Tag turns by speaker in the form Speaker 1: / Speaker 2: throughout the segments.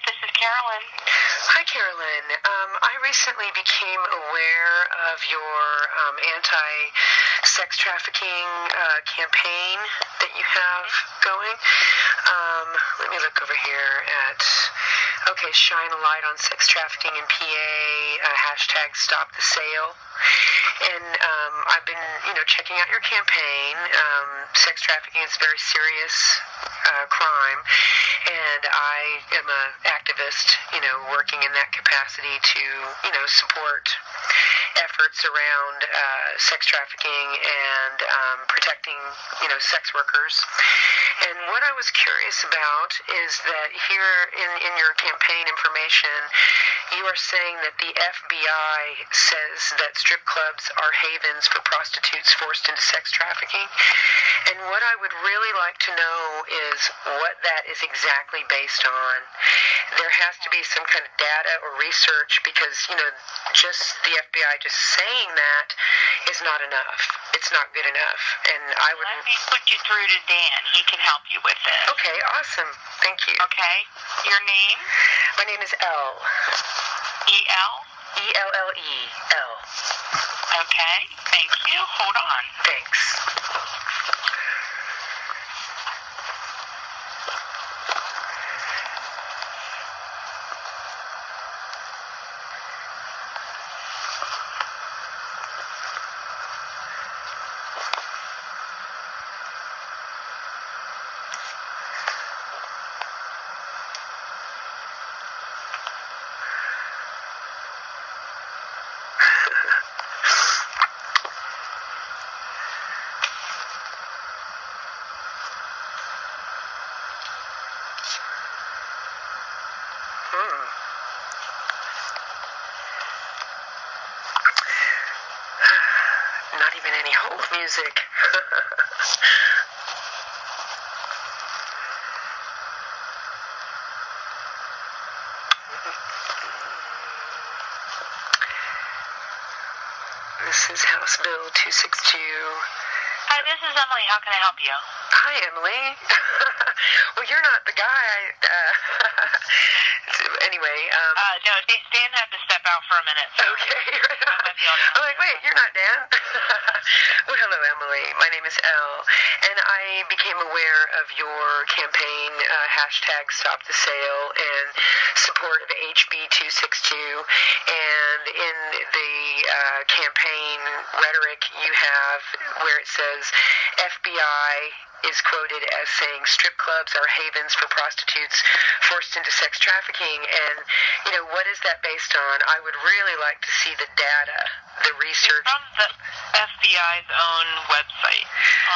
Speaker 1: this is Carolyn.
Speaker 2: Hi, Carolyn. I recently became aware of your anti-sex trafficking campaign that you have going. Let me look over here at, Shine a Light on Sex Trafficking in PA, hashtag Stop the Sale. And I've been, checking out your campaign. Sex trafficking is a very serious crime, and I am an activist, working in that capacity to, support efforts around sex trafficking and protecting, sex workers. And what I was curious about is that here in your campaign information, you are saying that the FBI says that strip clubs are havens for prostitutes forced into sex trafficking. And what I would really like to know is what that is exactly based on. There has to be some kind of data or research because, just the FBI just saying that is not enough. It's not good enough. And I would...
Speaker 1: Let me put you through to Dan. He can help you with this.
Speaker 2: Okay, awesome. Thank you.
Speaker 1: Okay. Your name?
Speaker 2: My name is Elle.
Speaker 1: E-L?
Speaker 2: E-L-L-E-L.
Speaker 1: Okay. Thank you. Hold on.
Speaker 2: Thanks. Not even any hold music. This is House Bill 262.
Speaker 1: Hi, this is Emily. How can I help you?
Speaker 2: Hi, Emily. Well, you're not the guy. Anyway.
Speaker 1: No, Dan had to step out for a minute. So
Speaker 2: Okay. I'm like, wait, you're not Dan? Well, hello, Emily. My name is Elle, and I became aware of your campaign, hashtag Stop the Sale, and support of HB 262. And in the campaign rhetoric you have where it says FBI is quoted as saying strip clubs are havens for prostitutes forced into sex trafficking. And, what is that based on? I would really like to see the data, the research.
Speaker 1: It's from the FBI's own website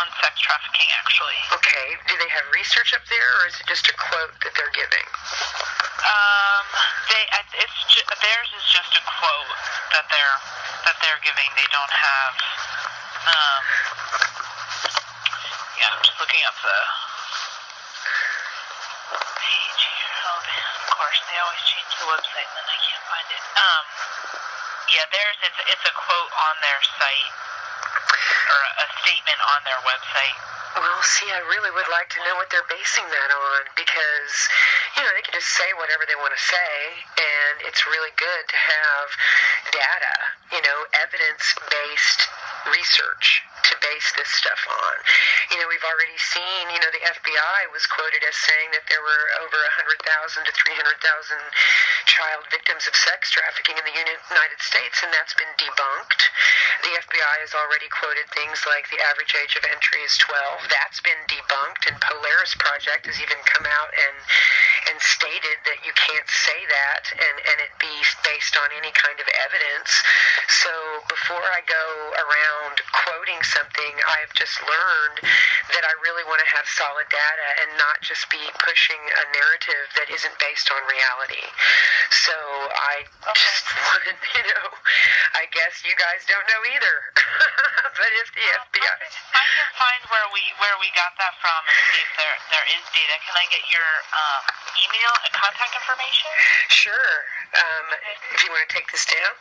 Speaker 1: on sex trafficking, actually.
Speaker 2: Okay. Do they have research up there, or is it just a quote that they're giving? Theirs
Speaker 1: is just a quote that they're giving. They don't have. I'm just looking up the page here. Of course, they always change the website, and then I can't find it. Theirs it's a quote on their site or a statement on their website.
Speaker 2: Well, see, I really would like to know what they're basing that on because, they can just say whatever they want to say, and it's really good to have data, evidence-based research to base this stuff on. We've already seen, the FBI was quoted as saying that there were over 100,000 to 300,000 child victims of sex trafficking in the United States, and that's been debunked. The FBI has already quoted things like the average age of entry is 12. That's been debunked, and Polaris Project has even come out and stated that you can't say that and it be based on any kind of evidence. So before I go around quoting something, I've just learned that I really want to have solid data and not just be pushing a narrative that isn't based on reality. So I just wanted, I guess you guys don't know either. But if the FBI...
Speaker 1: I can find where we got that from and see if there is data. Can I get your email and contact information?
Speaker 2: Sure. If you want to take this down.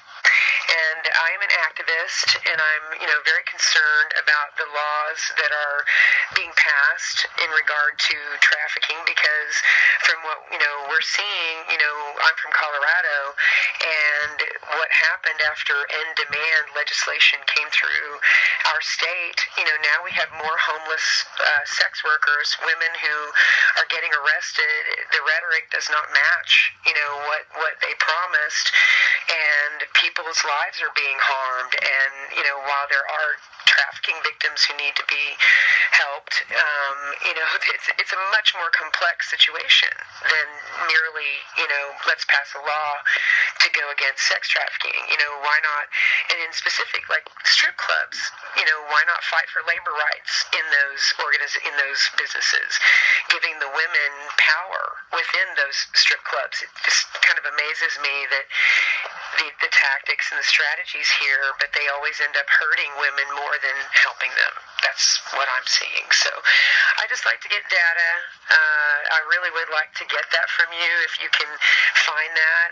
Speaker 2: And I am an activist, and I'm, very concerned about the laws that are being passed in regard to trafficking, because from what, we're seeing, I'm from Colorado, and what happened after end demand legislation came through our state, now we have more homeless sex workers, women who are getting arrested. The rhetoric does not match, what they promised, and people's lives are being harmed. And, while there are trafficking victims who need to be helped, it's a much more complex situation than merely, let's pass a law to go against sex trafficking. Why not? And in specific, like strip clubs, why not fight for labor rights in those businesses, giving the women power within those strip clubs? It just kind of amazes me that the tactics and the strategies here, but they always end up hurting women more than helping them. That's what I'm seeing. So I just like to get data. I really would like to get that from you if you can find that.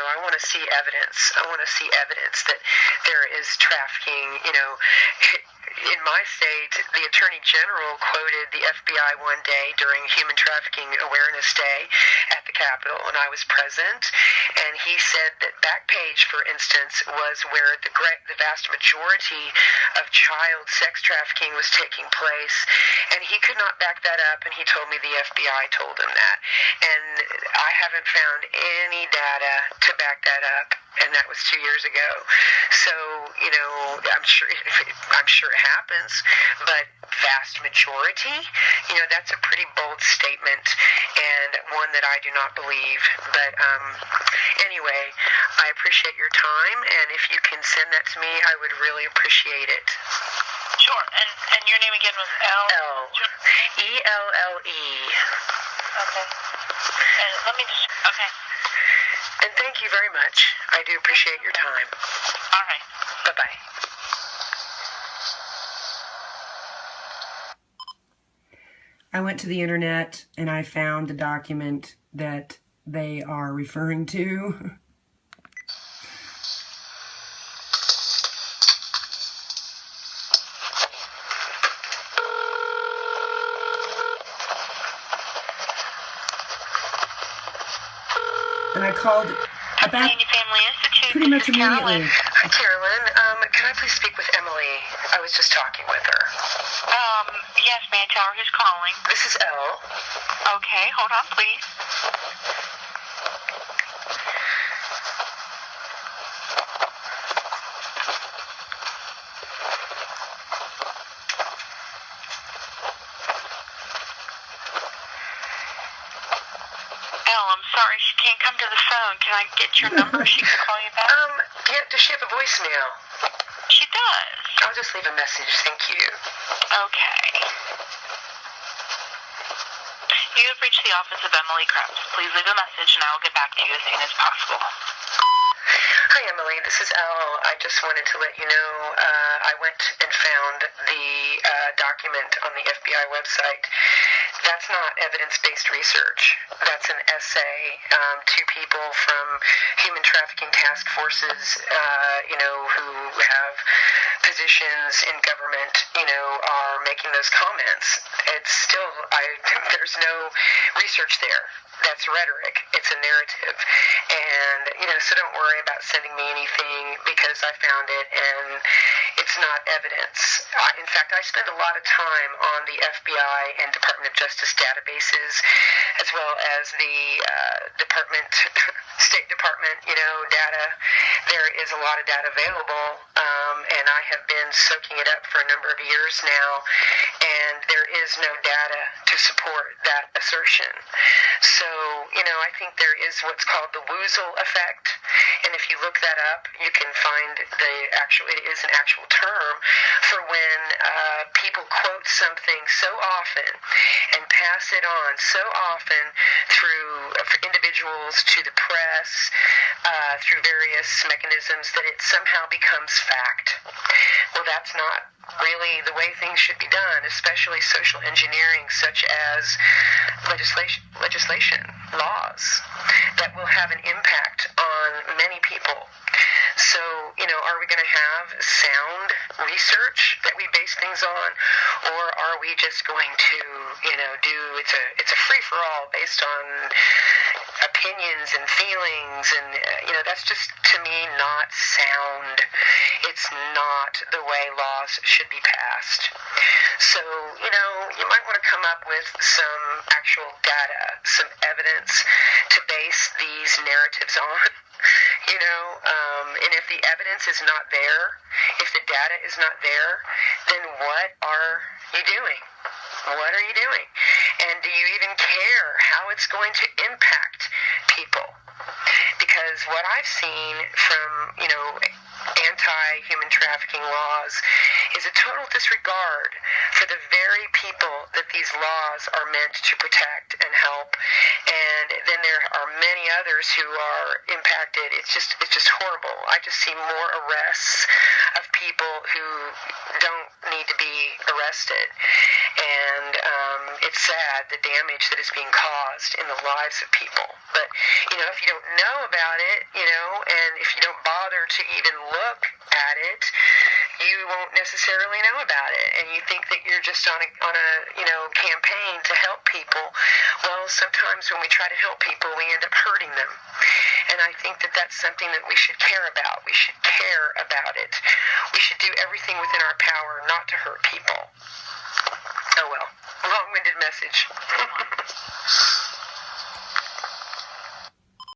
Speaker 2: I want to see evidence. I want to see evidence that there is trafficking. In my state, the Attorney General quoted the FBI one day during Human Trafficking Awareness Day at the Capitol, and I was present, and he said that Backpage, for instance, was where the vast majority of child sex trafficking was taking place, and he could not back that up, and he told me the FBI told him that. And I haven't found any data to back that up, and that was 2 years ago. So, I'm sure it happens, but vast majority, that's a pretty bold statement, and one that I do not believe. But anyway, I appreciate your time, and if you can send that to me, I would really appreciate it.
Speaker 1: Sure. And your name again was
Speaker 2: E-L-L-E.
Speaker 1: Okay. And let me just, okay.
Speaker 2: And thank you very much. I do appreciate your time.
Speaker 1: All right.
Speaker 2: Bye-bye.
Speaker 3: I went to the internet and I found the document that they are referring to. And I called about pretty much immediately.
Speaker 2: Hi, Carolyn. Can I please speak with Emily? I was just talking with her.
Speaker 1: Yes, may I tell her who's calling?
Speaker 2: This is Elle.
Speaker 1: Okay, hold on, please. I'm sorry, she can't come to the phone. Can I get your number? She can call you back?
Speaker 2: Yeah, does she have a voicemail?
Speaker 1: She does.
Speaker 2: I'll just leave a message, thank you.
Speaker 1: Okay. You have reached the office of Emily Krebs. Please leave a message and I will get back to you as soon as possible.
Speaker 2: Hi, Emily. This is Elle. I just wanted to let you know I went and found the document on the FBI website. That's not evidence-based research. That's an essay. Two people from human trafficking task forces, who have positions in government, are making those comments. It's still, there's no research there. That's rhetoric. It's a narrative. And, so don't worry about sending me anything because I found it and it's not evidence. In fact, I spend a lot of time on the FBI and Department of Justice databases, as well as the State Department, data. There is a lot of data available, and I have been soaking it up for a number of years now, and there is no data to support that assertion. So, I think there is what's called the WOOZLE effect, and if you look that up, you can find it is an actual term for when people quote something so often and pass it on so often through individuals to the press, through various mechanisms, that it somehow becomes fact. Well, that's not really the way things should be done, especially social engineering such as legislation, laws that will have an impact on many people. So, are we going to have sound research that we base things on, or are we just going to, do it's a free-for-all based on opinions and feelings, and that's just, to me, not sound. It's not the way laws should be passed. So, you might want to come up with some actual data, some evidence to base these narratives on. And if the evidence is not there, if the data is not there, then what are you doing? What are you doing? And do you even care how it's going to impact people? Because what I've seen from, anti-human trafficking laws is a total disregard for the very people that these laws are meant to protect and help. And then there are many others who are impacted. It's just horrible. I just see more arrests of people who don't need to be arrested. And it's sad, the damage that is being caused in the lives of people. But, if you don't know about it, and if you don't bother to even look at it, you won't necessarily know about it. And you think that you're just on a campaign to help people. Well, sometimes when we try to help people, we end up hurting them. And I think that that's something that we should care about. We should care about it. We should do everything within our power not to hurt people. Oh well, long-winded message.